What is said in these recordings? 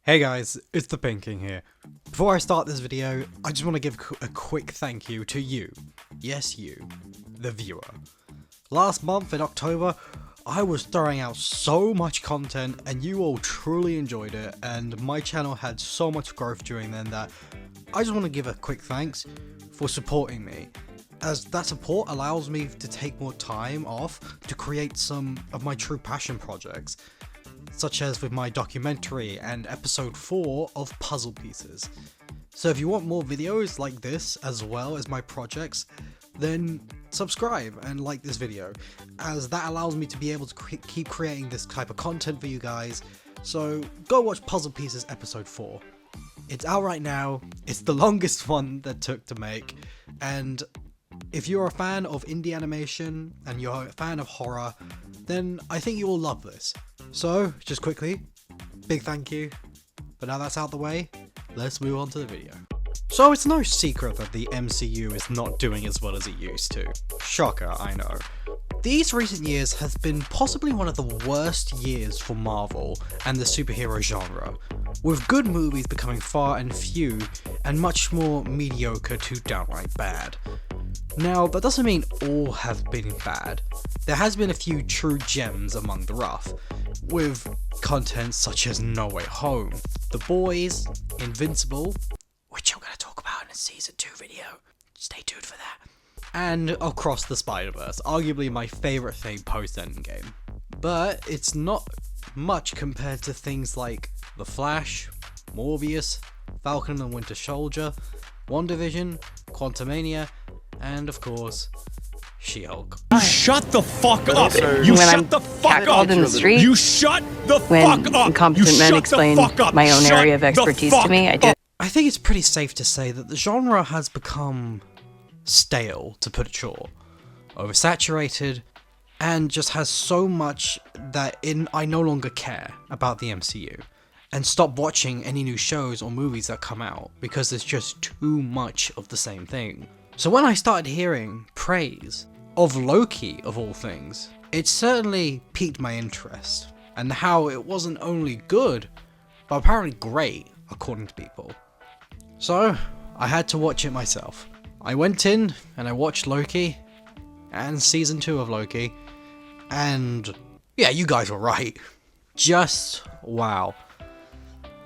Hey guys, it's the Pinking here. Before I start this video, I just want to give a quick thank you to you. Yes, you, the viewer. Last month in October, I was throwing out so much content and you all truly enjoyed it, and my channel had so much growth during then that I just want to give a quick thanks for supporting me, as that support allows me to take more time off to create some of my true passion projects, such as with my documentary and episode 4 of Puzzle Pieces. So if you want more videos like this as well as my projects, then subscribe and like this video, as that allows me to be able to keep creating this type of content for you guys. So go watch Puzzle Pieces episode 4. It's out right now, it's the longest one that took to make, and if you're a fan of indie animation and you're a fan of horror, then I think you will love this. So, just quickly, big thank you. But now that's out the way, let's move on to the video. So it's no secret that the MCU is not doing as well as it used to. Shocker, I know. These recent years has been possibly one of the worst years for Marvel and the superhero genre, with good movies becoming far and few, and much more mediocre to downright bad. Now, that doesn't mean all have been bad. There has been a few true gems among the rough, with content such as No Way Home, The Boys, Invincible, which I'm going to talk about in a season 2 video, stay tuned for that, and Across the Spider-Verse, arguably my favourite thing post-Endgame. But it's not much compared to things like The Flash, Morbius, Falcon and Winter Soldier, WandaVision, Quantumania, and of course, She-Hulk. You shut the fuck up! You when shut I'm the fuck catcalled up! in the street, You shut the when fuck up! incompetent You men shut explain the fuck up! my own Shut area of the expertise fuck to me, I do. I think it's pretty safe to say that the genre has become stale, to put it short, oversaturated, and just has so much that I no longer care about the MCU, and stop watching any new shows or movies that come out because there's just too much of the same thing. So when I started hearing praise of Loki of all things, it certainly piqued my interest, and how it wasn't only good, but apparently great according to people. So I had to watch it myself. I went in and I watched Loki and season 2 of Loki, and yeah, you guys were right. Just wow.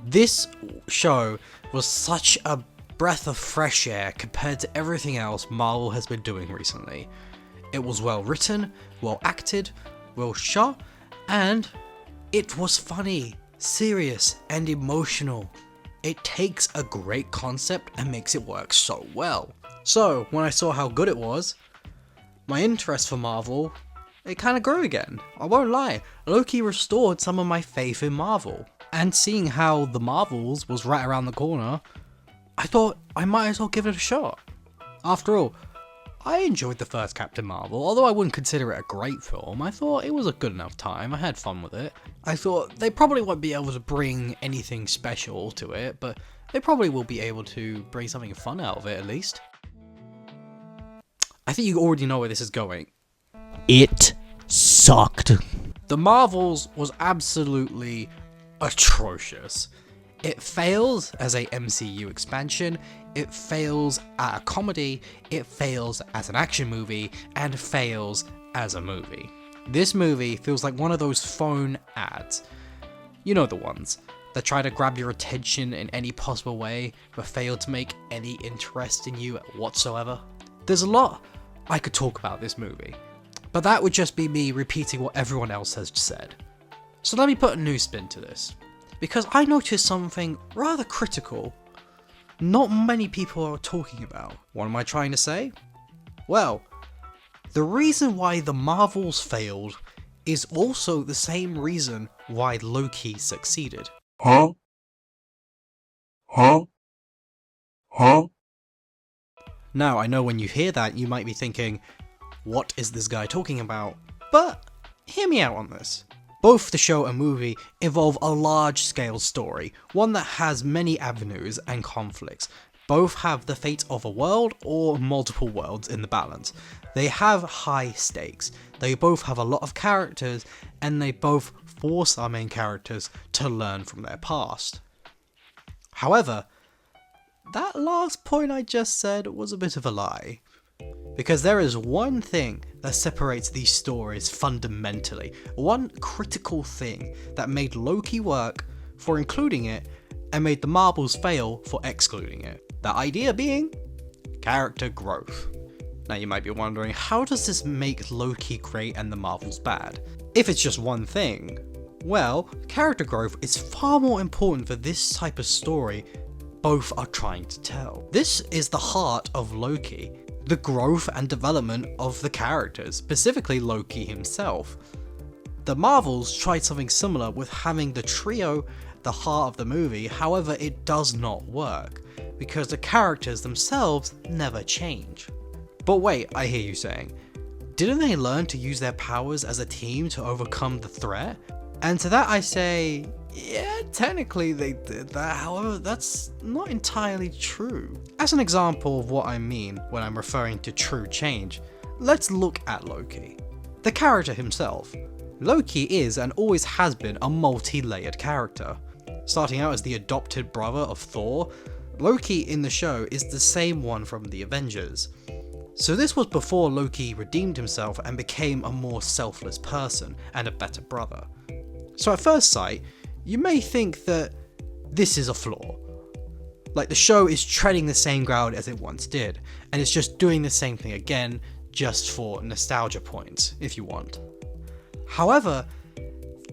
This show was such a breath of fresh air compared to everything else Marvel has been doing recently. It was well written, well acted, well shot, and it was funny, serious, and emotional. It takes a great concept and makes it work so well. So when I saw how good it was, my interest for Marvel, it kind of grew again. I won't lie, Loki restored some of my faith in Marvel. And seeing how the Marvels was right around the corner, I thought I might as well give it a shot. After all, I enjoyed the first Captain Marvel, although I wouldn't consider it a great film. I thought it was a good enough time, I had fun with it. I thought they probably won't be able to bring anything special to it, but they probably will be able to bring something fun out of it at least. I think you already know where this is going. It sucked. The Marvels was absolutely atrocious. It fails as a MCU expansion, it fails at a comedy, it fails as an action movie, and fails as a movie. This movie feels like one of those phone ads. You know the ones that try to grab your attention in any possible way, but fail to make any interest in you whatsoever. There's a lot I could talk about this movie, but that would just be me repeating what everyone else has said. So let me put a new spin to this, because I noticed something rather critical not many people are talking about. What am I trying to say? Well, the reason why the Marvels failed is also the same reason why Loki succeeded. Huh? Now, I know when you hear that, you might be thinking, what is this guy talking about? But hear me out on this. Both the show and movie involve a large-scale story, one that has many avenues and conflicts. Both have the fate of a world or multiple worlds in the balance. They have high stakes, they both have a lot of characters, and they both force our main characters to learn from their past. However, that last point I just said was a bit of a lie. Because there is one thing that separates these stories fundamentally, one critical thing that made Loki work for including it and made the Marvels fail for excluding it. The idea being character growth. Now you might be wondering, how does this make Loki great and the Marvels bad? If it's just one thing, well, character growth is far more important for this type of story both are trying to tell. This is the heart of Loki, the growth and development of the characters, specifically Loki himself. The Marvels tried something similar with having the trio the heart of the movie, however it does not work, because the characters themselves never change. But wait, I hear you saying, didn't they learn to use their powers as a team to overcome the threat? And to that I say, yeah, technically they did that, however that's not entirely true. As an example of what I mean when I'm referring to true change, let's look at Loki. The character himself. Loki is and always has been a multi-layered character. Starting out as the adopted brother of Thor, Loki in the show is the same one from the Avengers. So this was before Loki redeemed himself and became a more selfless person and a better brother. So at first sight, you may think that this is a flaw. Like the show is treading the same ground as it once did, and it's just doing the same thing again, just for nostalgia points, if you want. However,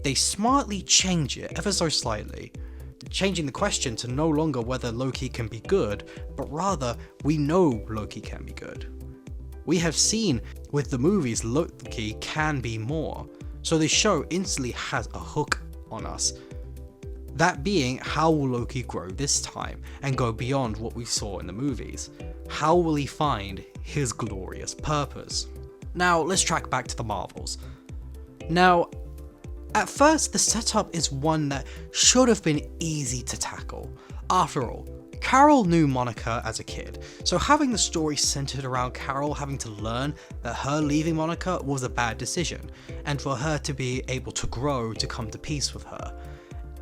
they smartly change it ever so slightly, changing the question to no longer whether Loki can be good, but rather we know Loki can be good. We have seen with the movies Loki can be more, so the show instantly has a hook on us. That being, how will Loki grow this time and go beyond what we saw in the movies? How will he find his glorious purpose? Now let's track back to the Marvels. Now, at first the setup is one that should have been easy to tackle. After all, Carol knew Monica as a kid, so having the story centered around Carol having to learn that her leaving Monica was a bad decision, and for her to be able to grow to come to peace with her.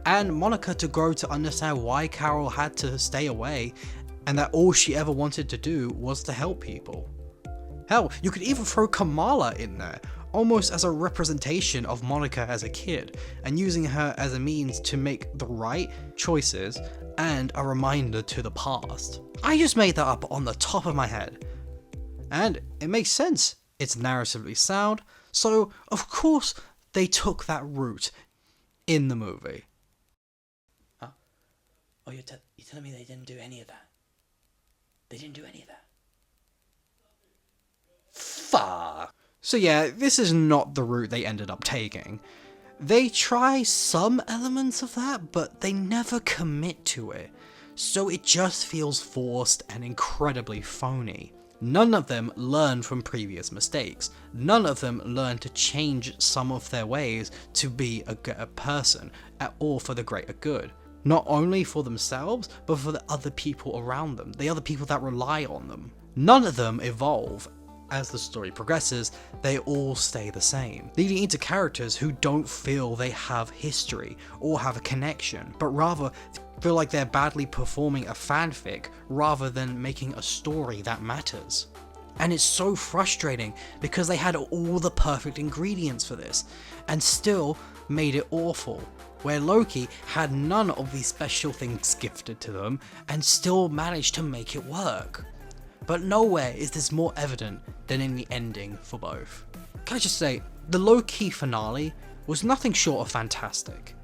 And Monica to grow to understand why Carol had to stay away, and that all she ever wanted to do was to help people. Hell, you could even throw Kamala in there, almost as a representation of Monica as a kid, and using her as a means to make the right choices and a reminder to the past. I just made that up on the top of my head. And it makes sense, it's narratively sound, so of course they took that route in the movie. Huh? Oh, you're telling me they didn't do any of that? They didn't do any of that? Fuck. So yeah, this is not the route they ended up taking. They try some elements of that, but they never commit to it, so it just feels forced and incredibly phony. None of them learn from previous mistakes. None of them learn to change some of their ways to be a better person, or for the greater good. Not only for themselves, but for the other people around them, the other people that rely on them. None of them evolve. As the story progresses, they all stay the same, leading into characters who don't feel they have history or have a connection, but rather feel like they're badly performing a fanfic rather than making a story that matters. And it's so frustrating because they had all the perfect ingredients for this, and still made it awful, where Loki had none of these special things gifted to them and still managed to make it work. But nowhere is this more evident than in the ending for both. Can I just say, the Loki finale was nothing short of fantastic.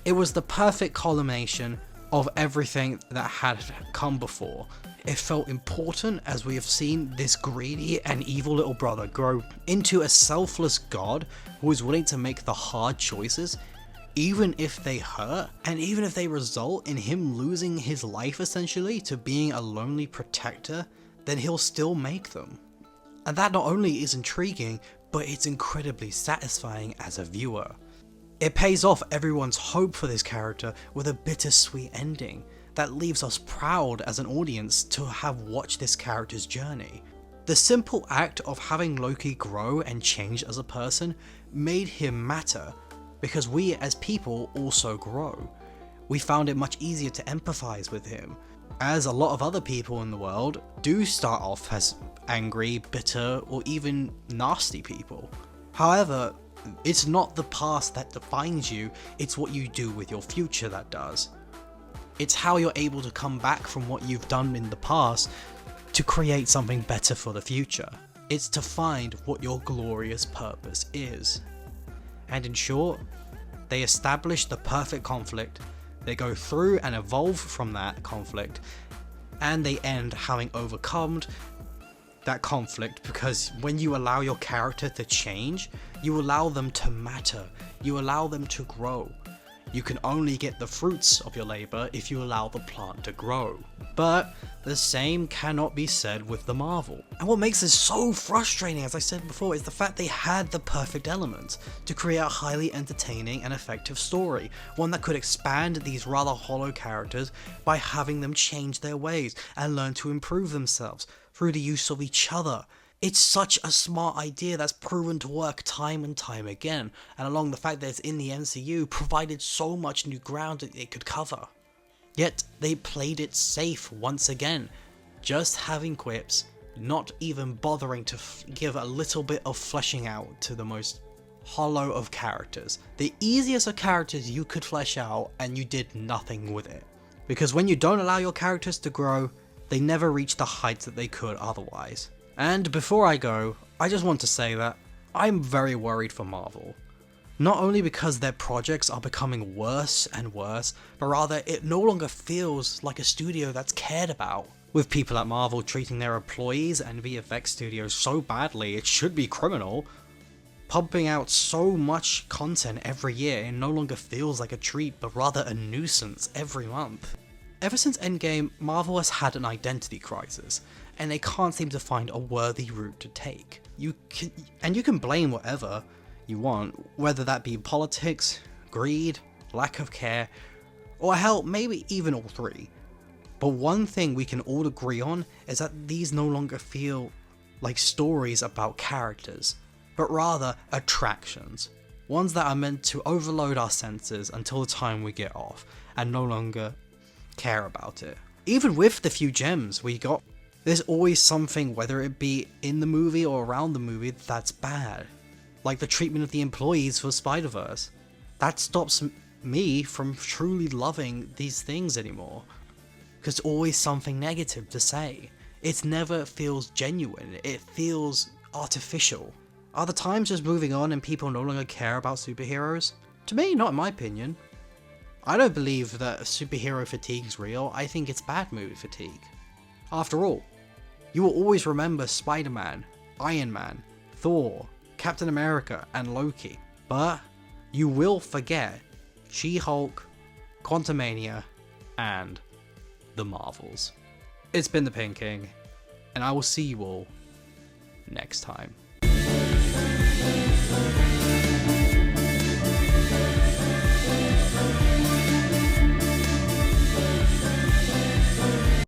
It was the perfect culmination of everything that had come before. It felt important as we have seen this greedy and evil little brother grow into a selfless god who is willing to make the hard choices, even if they hurt, and even if they result in him losing his life essentially to being a lonely protector, then he'll still make them. And that not only is intriguing, but it's incredibly satisfying as a viewer. It pays off everyone's hope for this character with a bittersweet ending that leaves us proud as an audience to have watched this character's journey. The simple act of having Loki grow and change as a person made him matter, because we as people also grow. we found it much easier to empathize with him, as a lot of other people in the world do start off as angry, bitter, or even nasty people. However, it's not the past that defines you, it's what you do with your future that does. It's how you're able to come back from what you've done in the past to create something better for the future. It's to find what your glorious purpose is. And in short, they establish the perfect conflict, they go through and evolve from that conflict, and they end having overcome that conflict, because when you allow your character to change, you allow them to matter, you allow them to grow. You can only get the fruits of your labor if you allow the plant to grow. But the same cannot be said with the Marvel. And what makes this so frustrating, as I said before, is the fact they had the perfect elements to create a highly entertaining and effective story, one that could expand these rather hollow characters by having them change their ways and learn to improve themselves through the use of each other. It's such a smart idea that's proven to work time and time again, and along the fact that it's in the MCU provided so much new ground that it could cover. Yet they played it safe once again, just having quips, not even bothering to give a little bit of fleshing out to the most hollow of characters. The easiest of characters you could flesh out, and you did nothing with it. Because when you don't allow your characters to grow, they never reach the heights that they could otherwise. And before I go, I just want to say that I'm very worried for Marvel. Not only because their projects are becoming worse and worse, but rather it no longer feels like a studio that's cared about. With people at Marvel treating their employees and VFX studios so badly, it should be criminal. Pumping out so much content every year, it no longer feels like a treat, but rather a nuisance every month. Ever since Endgame, Marvel has had an identity crisis, and they can't seem to find a worthy route to take. You can blame whatever you want, whether that be politics, greed, lack of care, or hell, maybe even all three. But one thing we can all agree on is that these no longer feel like stories about characters, but rather attractions. Ones that are meant to overload our senses until the time we get off, and no longer care about it. Even with the few gems we got, there's always something, whether it be in the movie or around the movie, that's bad. Like the treatment of the employees for Spider-Verse. That stops me from truly loving these things anymore. Because there's always something negative to say. It never feels genuine, it feels artificial. Are the times just moving on and people no longer care about superheroes? To me, not in my opinion. I don't believe that superhero fatigue is real, I think it's bad movie fatigue. After all, you will always remember Spider-Man, Iron Man, Thor, Captain America, and Loki. But you will forget She-Hulk, Quantumania, and the Marvels. It's been the Pink King, and I will see you all next time.